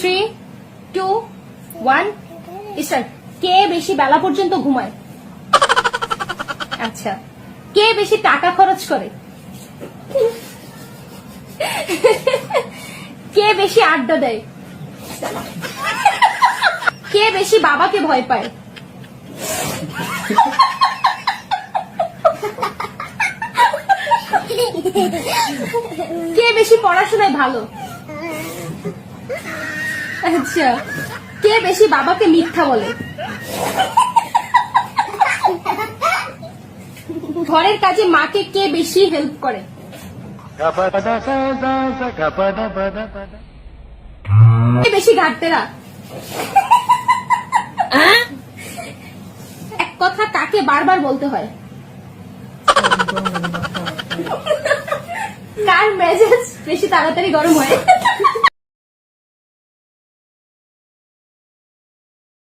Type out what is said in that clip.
3, 2, 1 start. কে বেশি বেলা পর্যন্ত ঘুমায়? আচ্ছা। কে বেশি টাকা খরচ করে? কে বেশি আড্ডা দেয়? কে বেশি বাবাকে ভয় পায়? কে বেশি পড়াশোনায় ভালো? আচ্ছা। কে বেশি বাবাকে মিথ্যা বলে? ঘরের কাজে মাকে কে বেশি হেল্প করে? কে বেশি ঘাটতেরা? এক কথা কাকে বারবার বলতে হয়? কার মেজাজ বেশি তাড়াতাড়ি গরম হয়?